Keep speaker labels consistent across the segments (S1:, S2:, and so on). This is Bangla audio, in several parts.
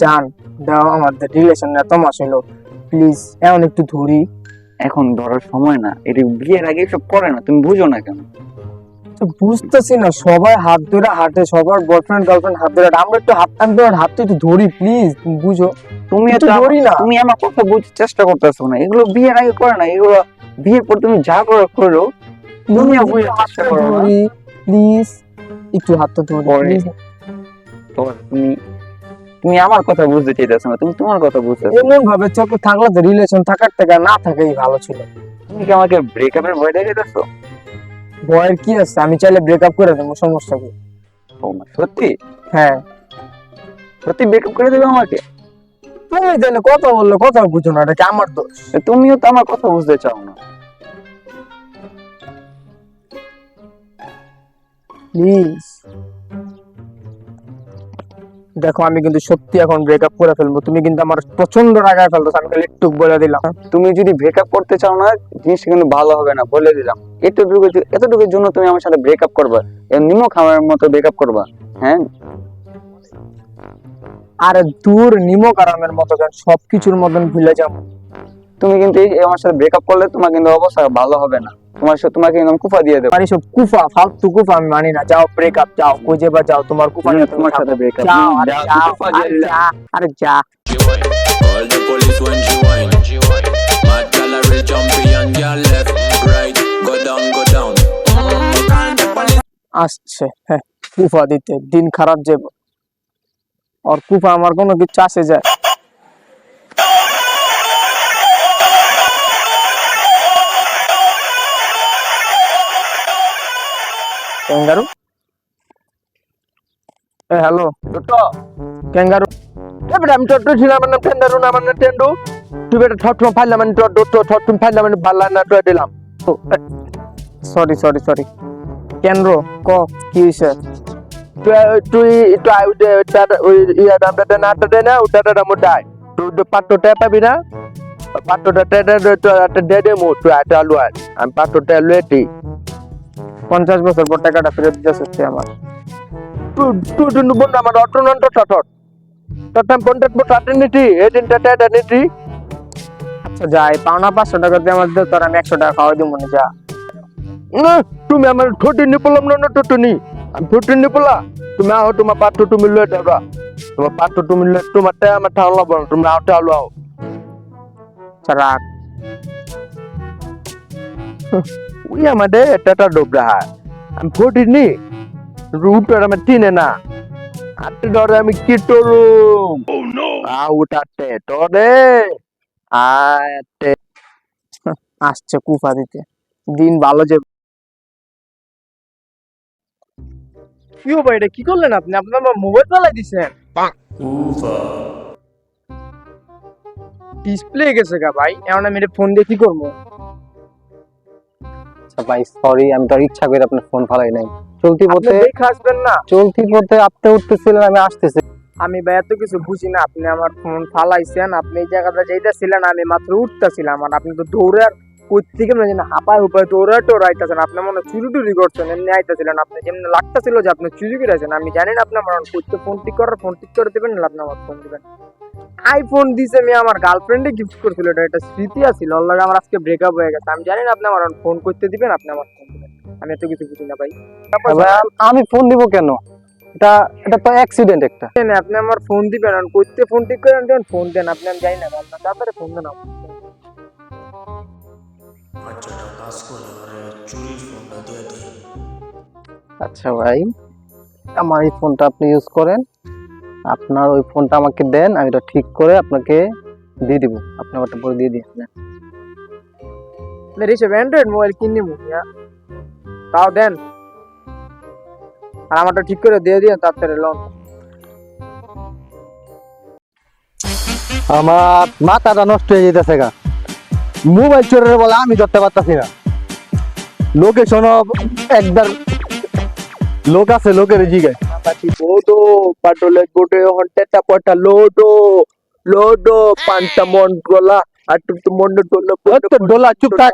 S1: জান দাও, আমাদের রিলেশন এত মাস হলো, প্লিজ এমন একটু ধরি।
S2: এখন ধরার সময় না, এটা বিয়ের আগে সব করে না, তুমি বুঝো না কেন?
S1: তো বুঝতেছি না, সবাই হাত ধরে হাঁটে, সবার বয়ফ্রেন্ড গার্লফ্রেন্ড হাত ধরে হাঁটে, আমরা একটু হাত টানতে হাতটা একটু ধরি প্লিজ, তুমি বুঝো।
S2: তুমি
S1: একটু
S2: তো
S1: ধরি না।
S2: তুমি আমার কথা বুঝতে চেষ্টা করতেছো না, এগুলো বিয়ের আগে করে না, এগুলো বিয়ের পর তুমি যা করো করো। তুমি বুঝার চেষ্টা করো না।
S1: প্লিজ একটু হাতটা ধরি
S2: পরে
S1: প্লিজ।
S2: তুমি তুমি আমার কথা বুঝতে চাইতেছো না, তুমি তোমার কথা বুঝতেছো।
S1: এমন ভাবে চোখে থাকলে তো রিলেশন থাকার থেকে না থাকাই ভালো ছিল।
S2: তুমি কি আমাকে ব্রেকআপের ভয় দেখাইতেছো?
S1: বয়ের কি আছে, আমি চাইলে ব্রেকআপ করে দেবো, সমস্যা কি?
S2: ও মা, সত্যি
S1: হ্যাঁ,
S2: সত্যি ব্রেকআপ করে দেবে আমাকে?
S1: তুমি তাহলে কথা বললে কথা বুঝো না, এটা কি আমার দোষ?
S2: তুমিও তো আমার কথা বুঝতে চাও না।
S1: প্লিজ দেখো, আমি কিন্তু সত্যি এখন ব্রেকআপ করে ফেলবো, তুমি কিন্তু আমার প্রচন্ড রাগায় ফেলতো, আমি খালি একটু বলে দিলাম।
S2: তুমি যদি ব্রেকআপ করতে চাও না, জিনিসটা কিন্তু ভালো হবে না, বলে দিলাম। এতটুকুর জন্য তুমি আমার সাথে ব্রেকআপ করবা? নিমো খাওয়ার মতো ব্রেকআপ করবা? হ্যাঁ,
S1: আরে দূর, নিমো কারামের মতো কেন, সবকিছুর মতন ভুলে যাবো।
S2: তুমি কিন্তু আমার সাথে ব্রেকআপ করলে তোমার কিন্তু অবস্থা ভালো হবে না, তোমাকে কিন্তু আমি কুফা দিয়ে দেবো।
S1: মানে সব কুফা, ফালতু কুফা আমি মানি না। যাও ব্রেকআপ, যাও খুঁজে বা যাও, তোমার কুফা নিয়ে তুমি
S2: তোমার
S1: থাকো।
S2: সাথে ব্রেকআপ
S1: যাও, আরে যাও,
S2: কুফা
S1: আরে
S2: দিয়ে
S1: যা, আরে যা।
S3: She whine. Call the police when she whine. Mad gal a real champion, girl left, right, go down, go down. Call the police.
S1: আসছে হ্যাঁ কুফা দিতে, দিন খারাপ যাবো। আর কুফা আমার কোনো কিছু আসে যায়। ক্যাঙ্গারু, এ হ্যালো ক্যাঙ্গারু। এবারে আমি টোটো ছিলাম, আমার নাম ক্যাঙ্গারু না, আমার নাম টেন্ডু। তুই বেটা ঠট ফাইলাম, মানে ঠট ফাইলাম, মানে ভালো না তো দিলাম। Sorry sorry sorry. কেন্দ্র ক কি হইছে? তুই একটু ওই ইয়া দামটা না আটটা দেয় না, ওটা মোটাই তুই পাত্রটা পাবি না, পাত্রটা দে মো, তুই আটা আলু আয়, আমি পাত্রটা আলু এটি 50 বছর পর টাকাটা ফেরত দিতেছে আমার। তুই বন্ধু আমার অটনন্ত ঠট তখন 50 বছর আটেনিটি এই দিনটা নিটি। আচ্ছা যাই, পাওনা 500 টাকা দিয়ে আমার দে, তোর আমি 100 টাকা খাওয়াই দিব মনে। যা না, তুমি আমার ঠোঁটে নিপলাম না, ঠোঁটনি আমি ঠোঁটে নিপলা। তুমি আও, তোমার পাত্র তুমি লয়ে দেবা, তোমার পাত্র তুমি লয়ে, তোমার টাকা আমার ঠাউলা লাগবে না, তুমি আওটা আলো আও। রাখ ওই আমাদের টাটা ডোবরা, আমি ঠোঁটিনি রুটার আমার চিনে না। আটে ডরে আমি কি করুম? উঠাতে তোরে আটে আসছে কুফা দিতে, দিন ভালো যে। কি ভাই, এটা কি করলেন আপনি? আপনার মোবাইল চালাই দিছেন, ডিসপ্লে গেছে গা ভাই। এখন আমি ফোন দিয়ে কি করবো?
S2: আচ্ছা ভাই, সরি, আমি তো আর ইচ্ছা করে আপনার ফোন ফালাই নাই। চলতি
S1: আপনি
S2: পথে
S1: দেখে আসবেন না।
S2: চলতি পথে আপনি উঠতেছিলেন, আমি আসতেছি।
S1: আমি ভাই এত কিছু বুঝি না, আপনি আমার ফোন ফালাইছেন, আপনি এই জায়গাটা যাইতেছিলেন, আমি মাত্র উঠতেছিলাম, আর আপনি তো দৌড়ে কই থেকে না জানি হাঁপায় হুপায় দৌড়াইতেছেন। আপনি মনে হয় চুরি টুরি করছেন, এমনি আইতেছিলেন। আপনি যেমনি লাগতেছিল যে আপনি চুরি করেছেন, আমি জানি না। আপনি আমার করতে ফোন ঠিক করে দেবেন না, আপনি আমার ফোন দিবেন। আইফোন দিছে আমি, আমার গার্লফ্রেন্ডে গিফট করছিল, এটা একটা স্মৃতি আছিল, ওর লগে আমার আজকে ব্রেকআপ হয়ে গেছে। আমি জানি না আপনি আমার ফোন করতে দিবেন, আপনি আমার ফোন দিবেন। আমি এত কিছু বুঝি না ভাই।
S2: আমি ফোন দিব কেন? এটা এটা তো অ্যাক্সিডেন্ট একটা।
S1: আপনি আমার ফোন দিবেন, আর করতে ফোন ঠিক করে দেন, ফোন দেন। আপনি আমি জানি না, আপনার তাড়াতাড়ি ফোন দেন।
S3: বাচ্চাটা কাজ করে ওরে চুরির ফোনটা দিয়ে দিই।
S2: আচ্ছা ভাই, আমার এই ফোনটা আপনি ইউজ করেন, আপনার ওই ফোনটা আমাকে দেন, আমি এটা ঠিক করে আপনাকে দিয়ে দিব। আপনি আমারটা পরে দিয়ে দিন।
S1: ঋষভ অ্যান্ড্রয়েড মোবাইল কিনে মুখিয়া, তাও দেন, আর আমারটা ঠিক করে দিয়ে দিন তাড়াতাড়ি লোন।
S2: আমার মাথাটা নষ্ট হয়ে যেতেছে গা, মোবাইল চোরের বলে আমি ধরতে পারতাছি না। লোকেশন একবার লোক আছে, লোকের জিগায়
S1: বোডো পাটলে গোটে হন্টেটা পটা লোডো পান্তা মন গোলা আর টু মন্ড ডোলা
S2: ডোলা। চুপ থাক,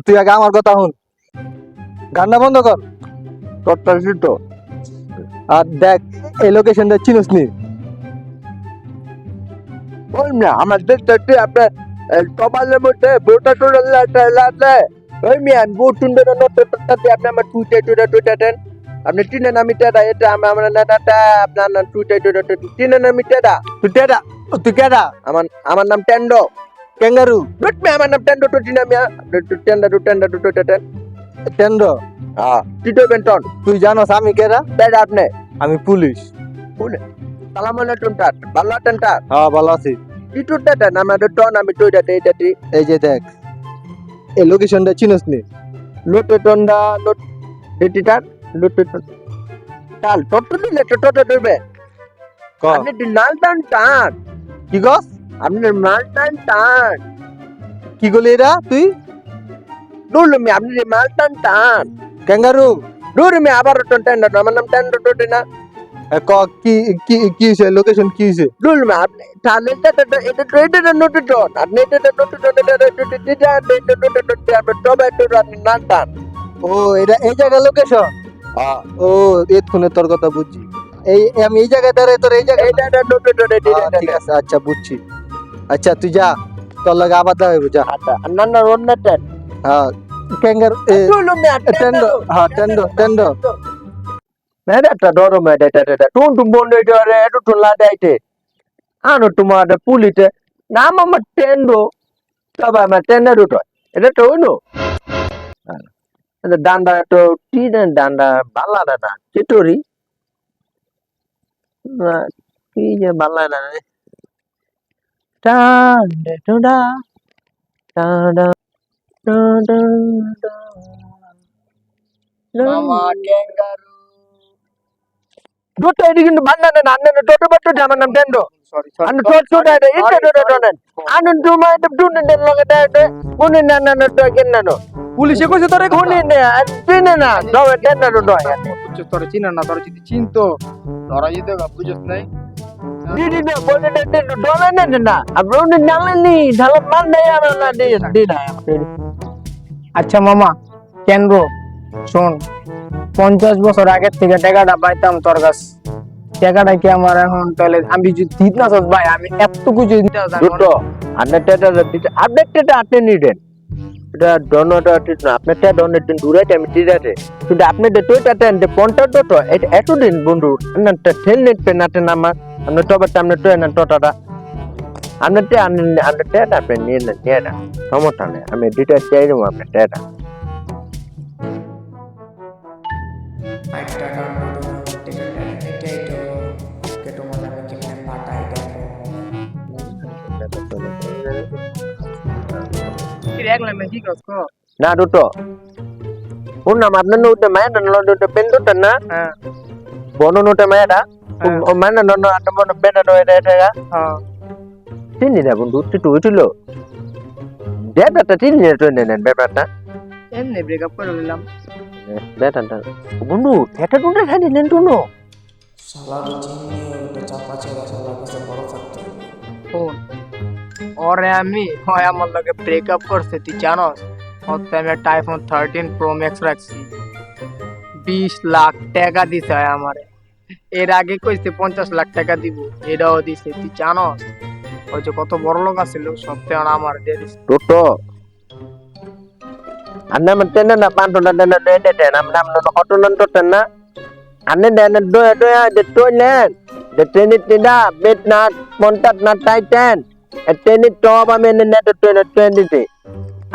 S2: তুই আগে আমার কথা শুন, গান্না বন্ধ কর, তোরটা। আর দেখ, এই লোকেশনটা চিনিস নি?
S1: বলুন না আমাদের সাথে আপনার কপালের মধ্যে বোটা টোটা লাগলে ওই মেয়ে আমি বোট টুনবে না সাথে আপনি আমার টুইটা দেন আপনি টিনেন আমি টেডা এটা আমার নাটা আপনার টুইটা টিনেন আমি টেডা
S2: তুই কেডা তুই কেডা
S1: আমার নাম টেন্ডো
S2: ক্যাঙ্গারু
S1: লুট মে আমার নাম টেন্ডো টিনা মিয়া টেন্ডা
S2: টেন্ডো
S1: টিটো বেন্টন
S2: তুই জানোস আমি কেডা
S1: টেডা আপনি
S2: আমি পুলিশ
S1: সালাম আলাইকুম টাট ভালো আছেন টাট
S2: হ্যাঁ ভালো আছি
S1: টিটো টেডা আমাদের টন আমি টুইটা এইটাটি
S2: এই যে দেখ এই লোকেশনটা চিনস নি
S1: লোটে টন্ডা লোট ডেটিটার লোটে টাল টোটো দিলে টোটো দেবে
S2: ক
S1: আপনি নাল টান
S2: কি গস
S1: আপনি মাল টান
S2: কি গলি এরা তুই
S1: দূর মে আপনি মাল টান
S2: ক্যাঙ্গারু
S1: দূর মে আবার টেন্ডো আমার নাম টেন্ডো টোটিনা
S2: ক কি কি কি হইছে লোকেশন কি হইছে
S1: দূর মে আপনি তাহলে এটা ট্রেডের নোটে টন আপনি এটা নোটে টমেটো আপনি নাল টান
S2: ও এটা এই জায়গা লোকেশন ও এক্ষুনে তোর কথা বুঝছি এই আমি এই জায়গায় দাঁড়াই তোর এই জায়গায়
S1: এটা নোটে
S2: ঠিক আছে আচ্ছা বুঝছি আচ্ছা তুই যা তোর লাগে আবার দেখা হইব যা
S1: না অন্য টেন
S2: হ্যাঁ ক্যাঙ্গারু
S1: দূর মে
S2: টেন্ডো হ্যাঁ টেন্ডো
S1: মেয়েটা ডরো মেয়েটা টুন বন্ধ এটা টুন লাদাইতে আনো তোমার পুলিতে নাম আমার টেন্ডো তবে আমার টেন্ডার উঠো এটা তো হইলো ডান্ডা তো টিনের ডান্ডা বালা না চিটরি কি যে বালা না টান্ডা টুডা টান্ডা টান্ডা
S2: মামা ক্যাঙ্গারু
S1: দুটো এদিকে কিন্তু বান্না না আন্নে টোটো বাটো আমার নাম টেন্ডো
S2: সরি
S1: আন্নে টোটো এটা এটা ডনেন আন্নে তুমি এটা টুনে দেন লগে এটা কোনে না তো কেন না
S2: পুলিশে কইছে তোরে
S1: কোনে না চিনে না দাও টেন্ডার ডয়
S2: বুঝছ তোরে চিনা না তোরে যদি চিনতো তোরা যদি বুঝছ নাই
S1: দিদি না বলে না টেন্ডো ডলে না আপনি উনি নালেনি ঢালা মান নাই আমার না দি না
S4: আচ্ছা মামা কেন গো শোন 50 বছর আগের থেকে টাকাটা পাইতাম তোর কাছ টাকাটা কি আমার এখন তাহলে আমি যদি দিত না সস ভাই আমি এতটুকু যদি দিতে
S1: দুটো আন্নে টেটা দিতে আপনি টেটা আপনি নিদেন এটা ডনটা ঠিক না আপনি টেটা ডনের দিন দূরে আমি দিদাতে কিন্তু আপনি যে টয়টা টেন যে পন্টা তো এটা এতদিন বন্ধু না টেন নেট পেনাতে নামা আপনি তবে আপনি টয় না টটাটা আপনি টেটা আপনি নিয়ে না সমস্যা নেই আমি দিতে চাই দেবো আপনি টেটা
S5: একটা ডাউনলোড এটাই তো কেটো মনে আমি কেমনে পাঠাই দেখো
S4: দেখলাম কি কস কো
S1: না দুটো কোন নাম আপনার নোটে মায়ের নোটে পেন দুটো না
S4: হ্যাঁ
S1: বনো নোটে মায়েরা ও মানে নন আপনার পেন নোটে এটা
S4: হ্যাঁ
S1: চিনি না বন্ধু একটু হইছিল ব্যাপারটা চিনি না তো নেন ব্যাপারটা
S4: এমনি ব্রেকআপ করে দিলাম
S1: ব্যাপারটা বন্ধু এটা কোনটা খালি নেন তো নো
S5: শালাকে চিনি ওটা চাপা ছেড়া শালার কাছে বড় থাকতে
S4: ফোন ওরে আমি হয় আমার লগে ব্রেকআপ করছে তুই জানোস হতে আমি একটা আইফোন 13 প্রো ম্যাক্স রাখছি 20 লাখ টাকা দিছে হয় আমারে এর আগে কইছে 50 লাখ টাকা দিব এটাও দিছে তুই জানোস ওই যে কত বড় লোক আছিল সপ্তাহে আমার দিয়ে দিছে
S1: টোটো আন্না man tena na panto na na de nam nam no auto non to tena anne de do de toilet de tenit tida bet na montat na titan e tenit to ba men ne to tenit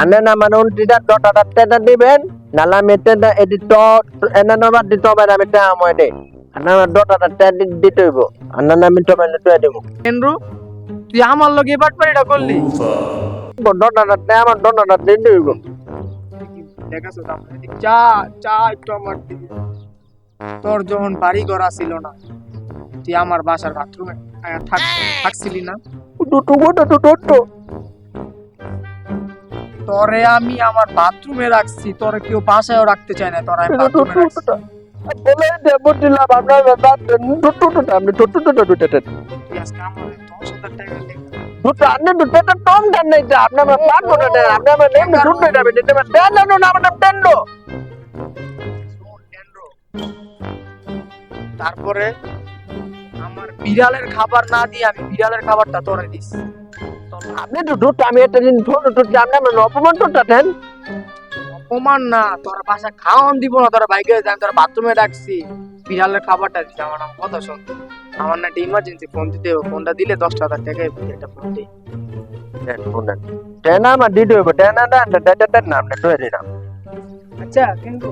S1: anne na manon tida to ta teta diben nala mete da edit to ena no ba di to ba na meta amoy de anna do ta tenit ditoibo anna na min to ba to debo
S4: কেন্দ্র তুই আমার লগে এবার পারিটা করলি
S1: do ta আমার do ta ditoibo
S4: দেখাছো দাম চা চা একটু আমার দিবি তোর যখন বাড়ি ঘর ছিল না তুই আমার বাসার বাথরুমে থাকছিলি না
S1: টোটো
S4: তোরে আমি আমার বাথরুমে রাখছি তোরে কেউ বাসায়ও রাখতে চায় না তোরা আমি বাথরুমে রাখছি
S1: বলে দেব দিলাম আপনার
S4: তুই আজকে আমার 10,000 টাকা লেগে
S1: দুটো আন্নে দুটো তো টম দেন নাই যা আপনার পাঁচ ঘন্টা দেন আপনি আমার নেম দুটো যাবে দিতে পারেন দেন না না আমার নাম টেন্ডো
S4: তারপরে আমার বিড়ালের খাবার না দিয়ে আমি বিড়ালের খাবারটা তোরে দিস।
S1: আপনি তো দুটো আমি একটা দিন ফোন টুট জানলাম না অপমান টুটাতেন।
S4: অপমান না, তোর বাসা খাওয়ান দিব না, তোর বাইকে আমি তোর বাথরুমে রাখছি, বিড়ালের খাবারটা দিস। আমার নাম কথা শোন, আমার না একটা ইমার্জেন্সি ফোন দিতে হবে, ফোনটা দিলে 10,000 টাকায় একটা ফোন দিই।
S1: টেনা আমার দিতে হবে, টেনা নাম না তো দিলাম।
S4: আচ্ছা কিন্তু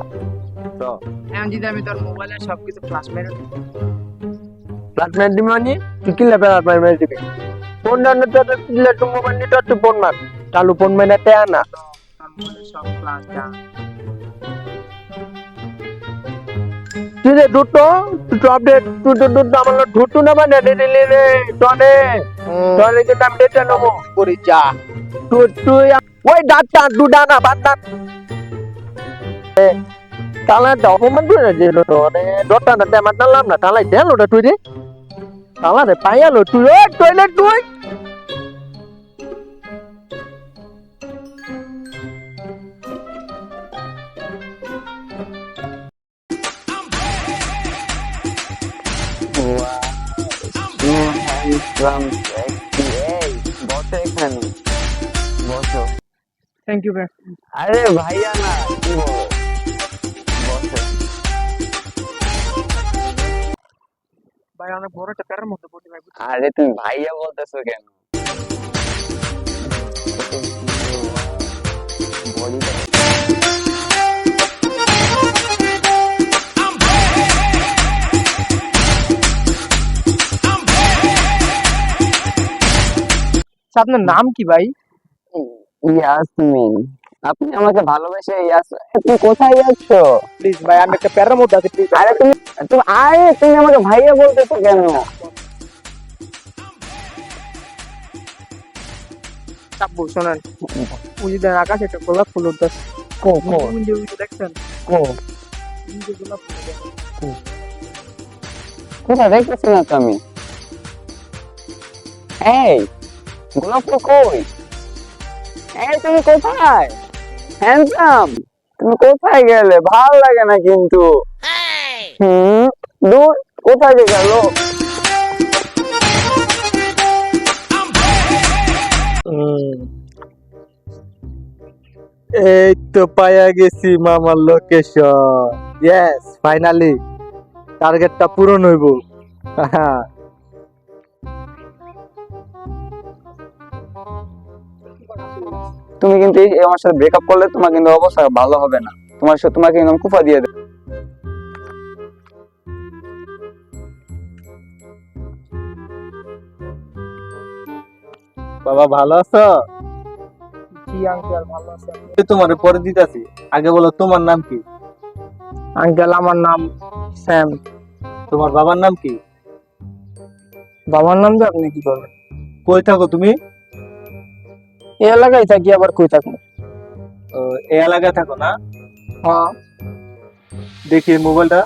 S1: তো
S4: এখন যদি আমি তোর মোবাইলের সবকিছু ফ্লাশ মেরে দিই,
S1: ফ্ল্যাটমেন্ট দিমানি তুই কি লেবে আর মেরে দিবি। ফোন না তো দিলে তো মোবাইল নিতে তো ফোন মার চালু ফোন মেনে টেনা।
S4: তোর মোবাইলের সব ফ্লাশ যা।
S1: তুই যে দুটো তুই আপডেট তুই দুটো আমার ঢুটু না মানে দিলি রে টনে টনে যে নাম ডেটা নমো করি যা তুই ওই ডাক্তার দুডানা বান্দান তালা অপমান করে যে মানে ডটা না তেমন নাম না তালাই দেন ওটা তুই রে তালা রে পাইয়ালো তুই ওই টয়লেট তুই
S4: থ্যাংক ইউ ভাই।
S2: আরে ভাইয়া না, কি বলো? বসো।
S4: ভাই অনেক বড় একটা প্যারার মধ্যে পড়ছি ভাই।
S2: আরে তুমি ভাইয়া বলতেছো কেন?
S4: আচ্ছা, আপনার নাম কি ভাই?
S2: ইয়াসমিন, আপনি আমাকে ভালোবেসে তুমি কোথায় যাচ্ছ?
S4: প্লিজ ভাই, আমি একটা প্যারার মধ্যে আছি, প্লিজ।
S2: আরে তুমি আমাকে ভাইয়া বলতেছো কেন?
S4: চাপবো শোনেন, ওই যে দেখেন আকাশে একটা গোলাপ ফুল উঠতেছে। ওই যে দেখছেন, ওই যে গোলাপ ফুল দেখেন।
S2: কোথায় দেখতেছি না তো আমি। এই গোলাপ ফুল কই? এই তুমি কোথায়? হ্যান্ডসাম, তুমি কোথায় গেলে? ভাল লাগে না কিন্তু। দূর, কোথায় যে গেল?
S1: এই তো পাইয়া গেছি মামার লোকেশন। ইয়েস ফাইনালি টার্গেটটা পূরণ হইব।
S2: তুমি কিন্তু আমার সাথে ব্রেকআপ করলে তোমার কিন্তু অবস্থা ভালো হবে না। তোমাকে কিন্তু কুফা দিয়ে দেব।
S1: বাবা ভালো আছো?
S4: জি আঙ্কেল, ভালো আছি। আপনি?
S1: তোমার পরে দিতেছি, আগে বলো তোমার নাম কি?
S4: আঙ্কেল আমার নাম স্যাম।
S1: তোমার বাবার নাম কি?
S4: বাবার নাম দিয়ে আপনি কি করবেন?
S1: কই থাকো তুমি?
S4: এই এলাকায় থাকি, আবার কই থাকবো?
S1: এই এলাকায় থাকো না?
S4: হ্যাঁ।
S1: দেখি মোবাইলটা,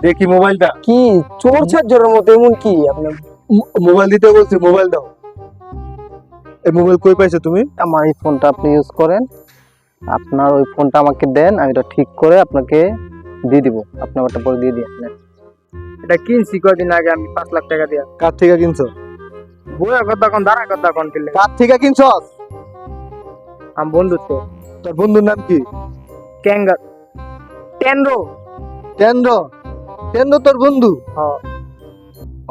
S1: দেখি মোবাইলটা।
S4: কি চোর ছাজ্জরের মতো এমন কি আপনি?
S1: মোবাইল দিতে বলছি, মোবাইল দাও। এই মোবাইল কই পাইছো তুমি?
S2: আমার এই ফোনটা আপনি ইউজ করেন, আপনার ওই ফোনটা আমাকে দেন, আমি এটা ঠিক করে আপনাকে দিয়ে দিব। আপনি আমারটা পরে দিয়ে দিন।
S4: এটা কিনছি কয়দিন আগে আমি 5 লাখ টাকা দিয়ে।
S1: কার থেকে কিনছো?
S4: বইয়া কথা কোন দাঁড়া কথা কোন কিনলে?
S1: কার থেকে কিনছস?
S4: আমি বন্ধুত্ব।
S1: তোর বন্ধুর নাম কি?
S4: ক্যাঙ্গার টেন্ডো।
S1: টেন্ডো। টেন্ডো তোর বন্ধু?
S4: হ্যাঁ।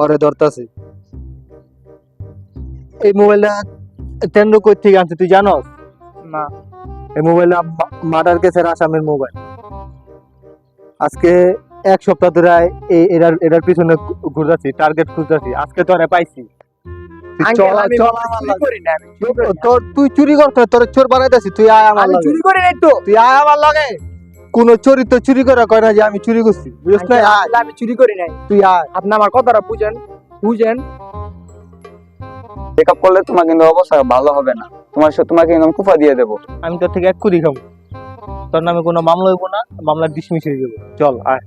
S1: ওরে ধরতাছি। এই মোবাইলটা টেন্ডো কই থেকে আনছে তুই জানোস?
S4: না।
S1: এই মোবাইলটা মার্ডার কেসের আসামির মোবাইল। আজকে 1 সপ্তাহ ধরে এটার পিছনে ঘুরতাছি, টার্গেট খুঁজতাছি। আজকে তোরে পাইছি।
S4: আঙ্কেল আমি চুরি করি না, আমি চুরি করি না।
S1: তুই চুরি করছ, তোর চোর বানাইতাছি। তুই আয় আমার
S4: আমি
S1: লগে।
S4: চুরি করি নাই তো।
S1: তুই আয় আমার লগে। কোন চরিত্র চুরি করে কয় না যে আমি চুরি করছি, বুঝছ না? আয়,
S4: আঙ্কেল, আমি চুরি করি নাই।
S1: তুই আয়।
S4: আপনি আমার কথাটা বুঝেন, বুঝেন।
S2: ব্রেকআপ করলে তোমার কিন্তু অবস্থা ভালো হবে না। তোমাকে কিন্তু কুফা দিয়ে দেব।
S1: আমি তোর থেকে 1 কোটি খাবো। তোর নামে কোনো মামলা হইব না, মামলা ডিসমিস হয়ে যাবে। চল আয়।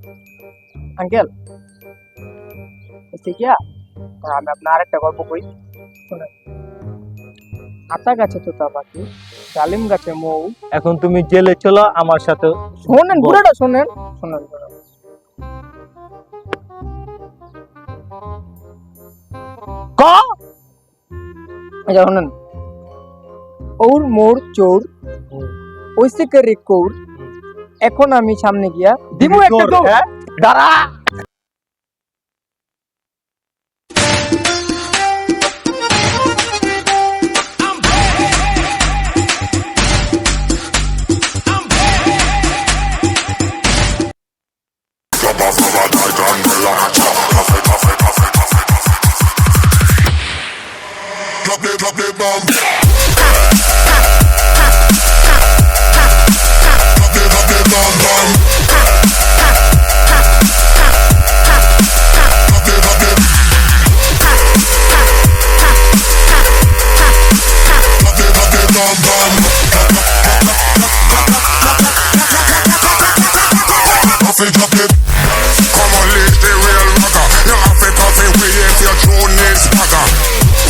S4: আঙ্কেল ঠিক আছে, আমি আপনার আরেকটা গল্প কই শুনেন। আতা গাছে তোতা পাখি, ডালিম গাছে মৌ।
S1: এখন তুমি জেলে চলো আমার সাথে।
S4: শোনেন পুরোটা শোনেন, শোনেন। আচ্ছা শুনুন, ওর মোর চোর ওইসে করে কোর, এখন আমি সামনে গিয়া দিব একটা দৌড়।
S1: দাঁড়া
S6: Drop the bomb. Drop the bomb bomb. Drop the bomb bomb. Drop it. Come on, lick the real rocker. You have to coffee with if your tune is packer.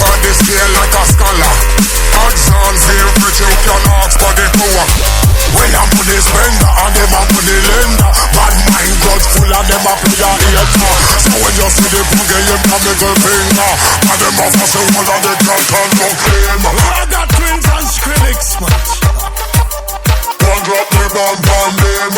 S6: On the scale like a scholar. Odds on zero, pretty you can ask for the power. Well, I'm money spender and them a money lender. Bad mind got full of them a play a hater. So when you see the boogie, you can middle finger. And them a fuss you all of the cat and no claim. I got twins and Skrillex, man. One drop the bomb bomb name.